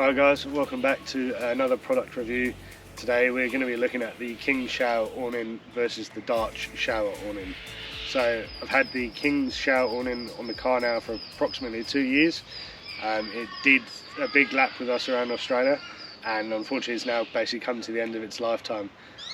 Hi guys, welcome back to another product review. Today we're going to be looking at the King's shower awning versus the Darch shower awning. So I've had the King's shower awning on the car now for approximately 2 years. It did a big lap with us around Australia, and unfortunately it's now basically come to the end of its lifetime.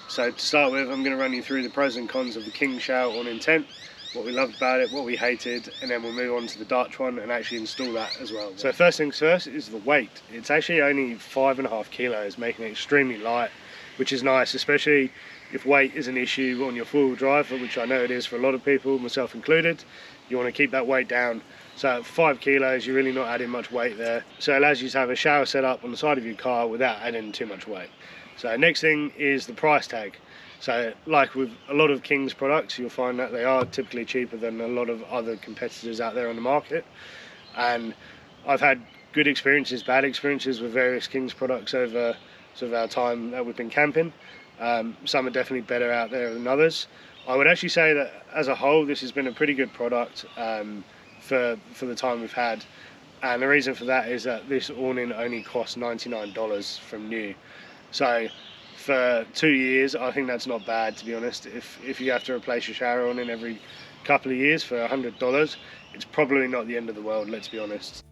So to start with, I'm going to run you through the pros and cons of the King's shower awning tent, what we loved about it, what we hated, and then we'll move on to the Darch one and actually install that as well. So first things first is the weight. It's actually only 5.5 kilos, making it extremely light, which is nice, especially if weight is an issue on your four-wheel drive, which I know it is for a lot of people, myself included. You want to keep that weight down. So at 5 kilos, you're really not adding much weight there. So it allows you to have a shower set up on the side of your car without adding too much weight. So next thing is the price tag. So like with a lot of King's products, you'll find that they are typically cheaper than a lot of other competitors out there on the market. And I've had good experiences, bad experiences with various King's products over sort of our time that we've been camping. Some are definitely better out there than others. I would actually say that as a whole, this has been a pretty good product for the time we've had. And the reason for that is that this awning only costs $99 from new. So for 2 years, I think that's not bad, to be honest. If you have to replace your shower awning every couple of years for $100, it's probably not the end of the world, let's be honest.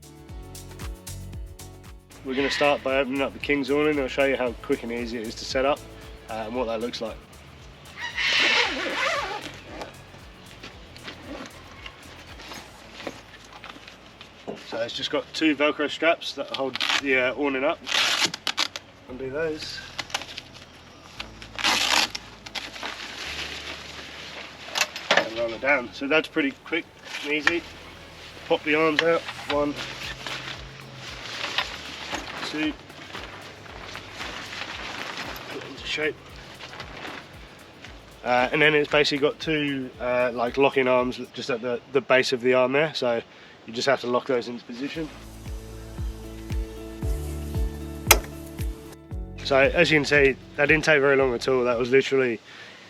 We're going to start by opening up the King's awning. I'll show you how quick and easy it is to set up and what that looks like. So it's just got 2 Velcro straps that hold the awning up. Undo those. And roll it down. So that's pretty quick and easy. Pop the arms out. 1, 2. Put it into shape. And then it's basically got 2 like locking arms just at the base of the arm there. So you just have to lock those into position. So as you can see, that didn't take very long at all. That was literally,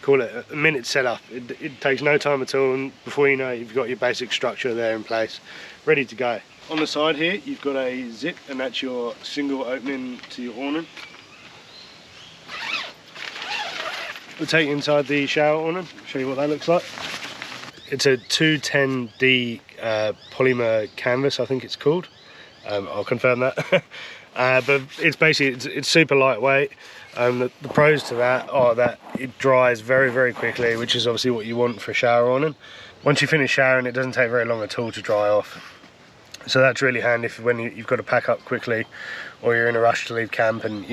call it a minute setup. It takes no time at all, and before you know it, you've got your basic structure there in place, ready to go. On the side here, you've got a zip, and that's your single opening to your awning. We'll take you inside the shower awning, show you what that looks like. It's a 210D polymer canvas, I think it's called. I'll confirm that. But it's basically, it's super lightweight. The pros to that are that it dries very, very quickly, which is obviously what you want for a shower awning. Once you finish showering, it doesn't take very long at all to dry off. So that's really handy for when you've got to pack up quickly, or you're in a rush to leave camp and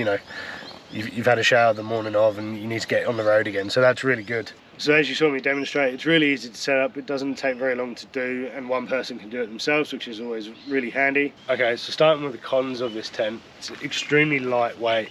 you've had a shower the morning of and you need to get on the road again. So that's really good. So as you saw me demonstrate, it's really easy to set up. It doesn't take very long to do, and one person can do it themselves, which is always really handy. Okay, so starting with the cons of this tent, it's extremely lightweight.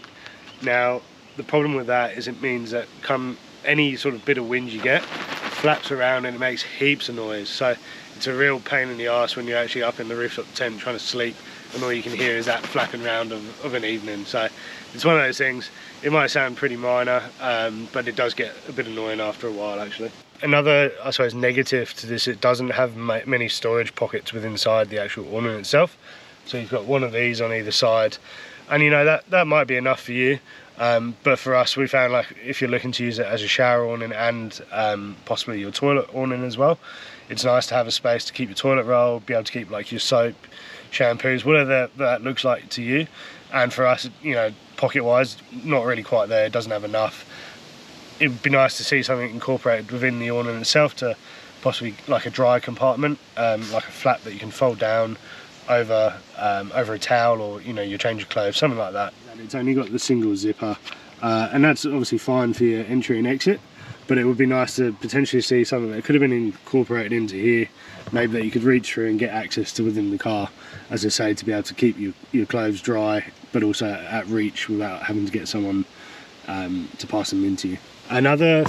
Now, the problem with that is it means that come any sort of bit of wind you get, it flaps around and it makes heaps of noise. So it's a real pain in the arse when you're actually up in the rooftop tent trying to sleep, and all you can hear is that flapping around of an evening. So it's one of those things. It might sound pretty minor, but it does get a bit annoying after a while, actually. Another, I suppose, negative to this, it doesn't have many storage pockets within inside the actual awning itself. So you've got one of these on either side, and that might be enough for you. But for us, we found like if you're looking to use it as a shower awning and possibly your toilet awning as well, it's nice to have a space to keep your toilet roll, be able to keep like your soap, shampoos, whatever that looks like to you. And for us, pocket wise, not really quite there. It doesn't have enough. It would be nice to see something incorporated within the awning itself, to possibly like a dry compartment, like a flap that you can fold down over a towel, or you change your clothes, something like that. And it's only got the single zipper, and that's obviously fine for your entry and exit, but it would be nice to potentially see something that could have been incorporated into here, maybe that you could reach through and get access to within the car, as I say, to be able to keep your clothes dry, but also at reach without having to get someone to pass them into you. Another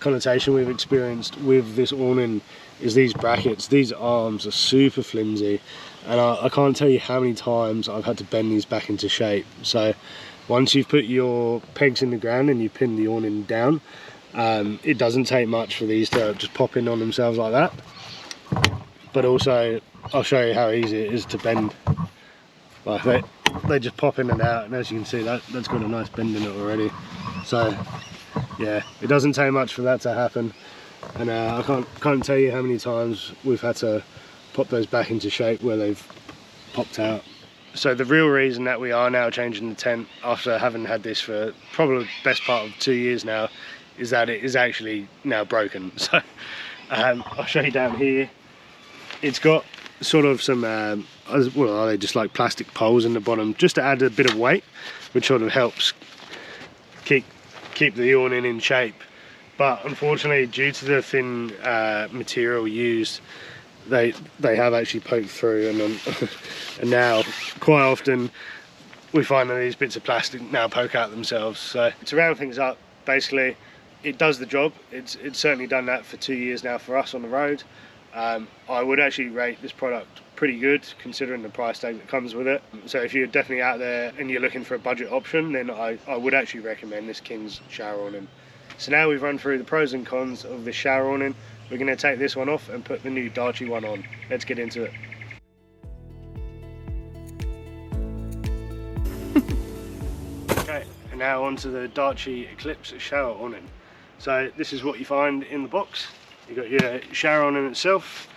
connotation we've experienced with this awning is these brackets. These arms are super flimsy, and I can't tell you how many times I've had to bend these back into shape. So once you've put your pegs in the ground and you pin the awning down, it doesn't take much for these to just pop in on themselves like that. But also, I'll show you how easy it is to bend like that. they just pop in and out, and as you can see, that's got a nice bend in it already. So yeah, it doesn't take much for that to happen, and I can't tell you how many times we've had to pop those back into shape where they've popped out. So the real reason that we are now changing the tent after having had this for probably the best part of 2 years now is that it is actually now broken. So I'll show you down here. It's got sort of some well, are they just like plastic poles in the bottom just to add a bit of weight, which sort of helps keep the awning in shape. But unfortunately, due to the thin material used, they have actually poked through, and now quite often we find that these bits of plastic now poke out themselves. So to round things up, basically it does the job. It's certainly done that for 2 years now for us on the road. I would actually rate this product pretty good considering the price tag that comes with it. So if you're definitely out there and you're looking for a budget option, then I would actually recommend this King's shower awning. So now we've run through the pros and cons of this shower awning. We're going to take this one off and put the new Darchi one on. Let's get into it. Okay, and now onto the Darchi Eclipse shower awning. So this is what you find in the box. You've got your shower awning itself,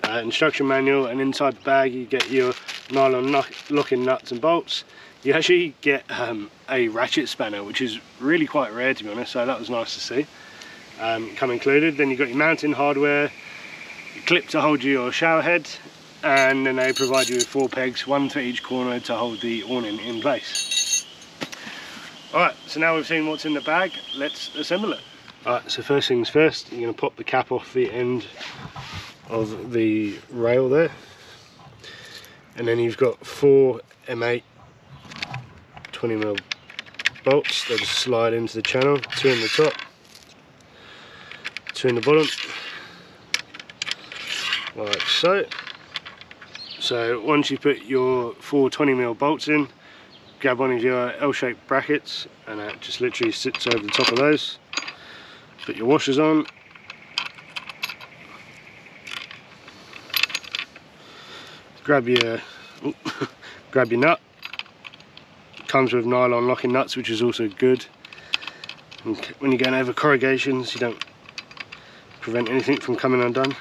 instruction manual, and inside the bag you get your nylon locking nuts and bolts. You actually get a ratchet spanner, which is really quite rare to be honest, so that was nice to see. Come included. Then you've got your mounting hardware, your clip to hold your shower head, and then they provide you with 4 pegs, 1 for each corner to hold the awning in place. Alright, so now we've seen what's in the bag, let's assemble it. Alright, so first things first, you're going to pop the cap off the end of the rail there, and then you've got 4 M8 20mm bolts that just slide into the channel, 2 in the top, 2 in the bottom, like so. So once you put your 4 20mm bolts in, grab one of your L-shaped brackets, and that just literally sits over the top of those. Put your washers on, grab your nut. Comes with nylon locking nuts, which is also good. And when you're going over corrugations, you don't prevent anything from coming undone.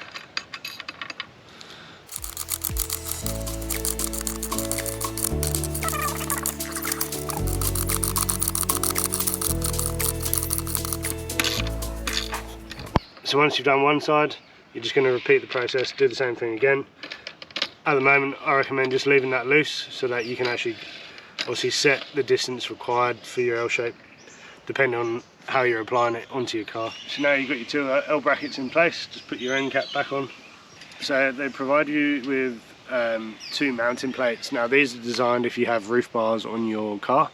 So once you've done one side, you're just going to repeat the process, do the same thing again. At the moment, I recommend just leaving that loose so that you can actually obviously set the distance required for your L shape, depending on how you're applying it onto your car. So now you've got your 2 L brackets in place, just put your end cap back on. So they provide you with 2 mounting plates. Now these are designed if you have roof bars on your car.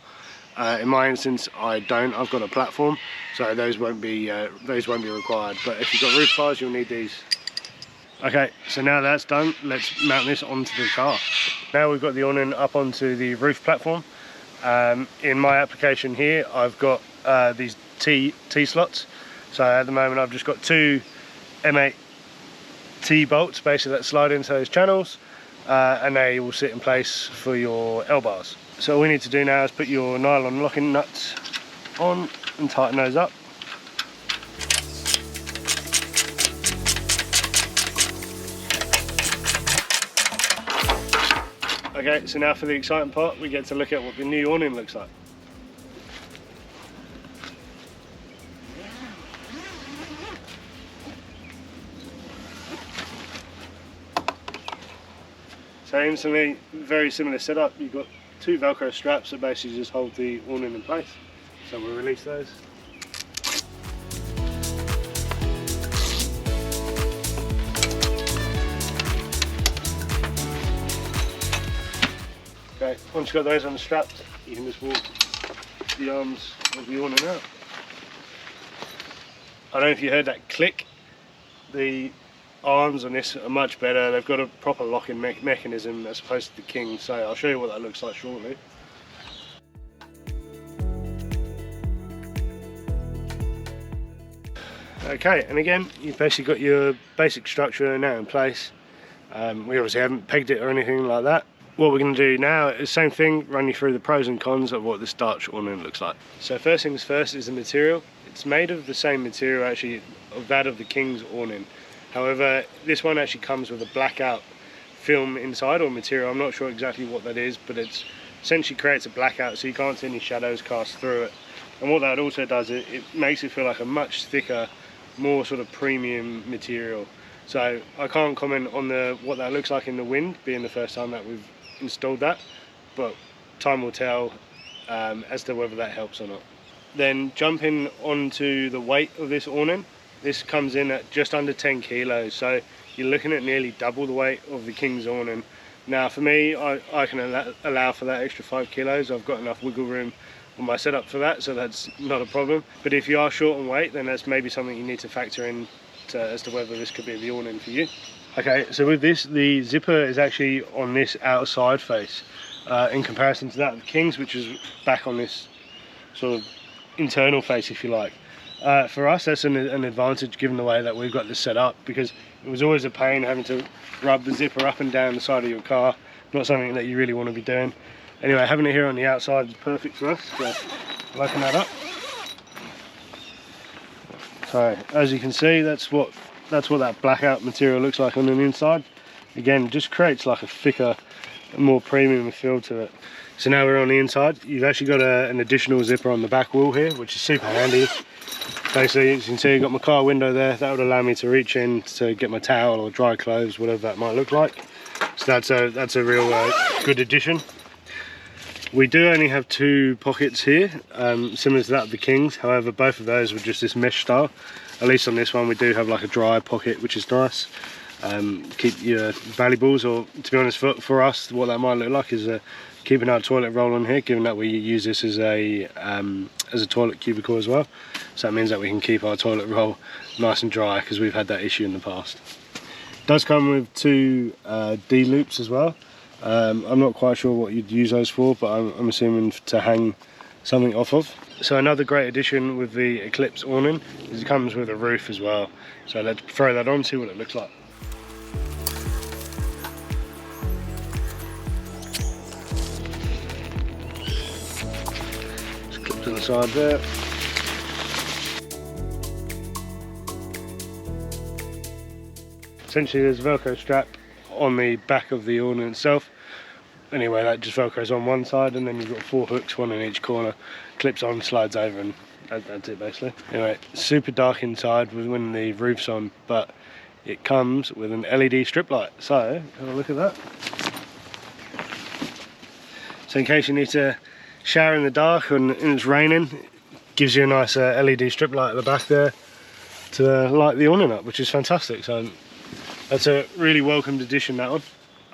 In my instance, I don't. I've got a platform, so those won't be required. But if you've got roof bars, you'll need these. Okay, so now that's done, let's mount this onto the car. Now we've got the awning up onto the roof platform. In my application here, I've got these T slots. So at the moment, I've just got 2 M8 T bolts, basically that slide into those channels, and they will sit in place for your L bars. So all we need to do now is put your nylon locking nuts on and tighten those up. Okay, so now for the exciting part, we get to look at what the new awning looks like. So instantly, very similar setup. You've got 2 Velcro straps that basically just hold the awning in place. So we'll release those. Okay, once you've got those unstrapped, you can just walk the arms of the awning out. I don't know if you heard that click. The arms on this are much better. They've got a proper locking mechanism as opposed to the King, so I'll show you what that looks like shortly. Okay, and again, you've basically got your basic structure now in place. We obviously haven't pegged it or anything like that. What we're going to do now is the same thing, run you through the pros and cons of what this Dutch awning looks like. So first things first is the material. It's made of the same material actually of that of the King's awning. However, this one actually comes with a blackout film inside, or material. I'm not sure exactly what that is, but it's essentially creates a blackout so you can't see any shadows cast through it. And what that also does, it makes it feel like a much thicker, more sort of premium material. So I can't comment on what that looks like in the wind, being the first time that we've installed that, but time will tell as to whether that helps or not. Then jumping onto the weight of this awning, this comes in at just under 10 kilos, so you're looking at nearly double the weight of the King's awning. Now for me, I can allow for that extra 5 kilos. I've got enough wiggle room on my setup for that, so that's not a problem. But if you are short on weight, then that's maybe something you need to factor in as to whether this could be the awning for you. Okay, so with this, the zipper is actually on this outside face in comparison to that of the King's, which is back on this sort of internal face, if you like. For us, that's an advantage given the way that we've got this set up, because it was always a pain having to rub the zipper up and down the side of your car. Not something that you really want to be doing. Anyway, having it here on the outside is perfect for us. So I'll open that up. So as you can see, that's what that blackout material looks like on the inside. Again, just creates like a thicker, more premium feel to it. So now we're on the inside. You've actually got an additional zipper on the back wheel here, which is super handy. Basically, as you can see, you've got my car window there. That would allow me to reach in to get my towel or dry clothes, whatever that might look like. So that's a real good addition. We do only have 2 pockets here, similar to that of the King's. However, both of those were just this mesh style. At least on this one, we do have like a dry pocket, which is nice. Keep your valuables, or to be honest, for us, what that might look like is keeping our toilet roll on here, given that we use this as a toilet cubicle as well. So that means that we can keep our toilet roll nice and dry, because we've had that issue in the past. It does come with 2 D loops as well. I'm not quite sure what you'd use those for, but I'm assuming to hang something off of. So another great addition with the Eclipse awning is it comes with a roof as well. So let's throw that on, see what it looks like. Just clip to the side there. Essentially there's a Velcro strap on the back of the awning itself. Anyway, that just velcros on one side, and then you've got 4 hooks, 1 in each corner. Clips on, slides over, and that's it basically. Anyway, super dark inside when the roof's on, but it comes with an LED strip light. So have a look at that. So in case you need to shower in the dark and it's raining, it gives you a nice LED strip light at the back there to light the awning up, which is fantastic. So that's a really welcomed addition, that one.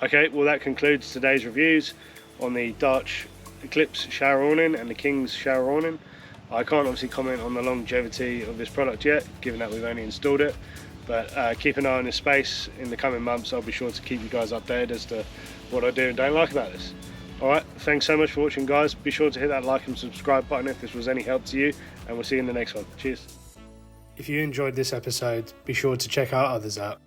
Okay, well that concludes today's reviews on the Dutch Eclipse shower awning and the King's shower awning. I can't obviously comment on the longevity of this product yet, given that we've only installed it, but keep an eye on this space. In the coming months I'll be sure to keep you guys updated as to what I do and don't like about this. Alright, thanks so much for watching, guys. Be sure to hit that like and subscribe button if this was any help to you, and we'll see you in the next one. Cheers. If you enjoyed this episode, be sure to check our others out.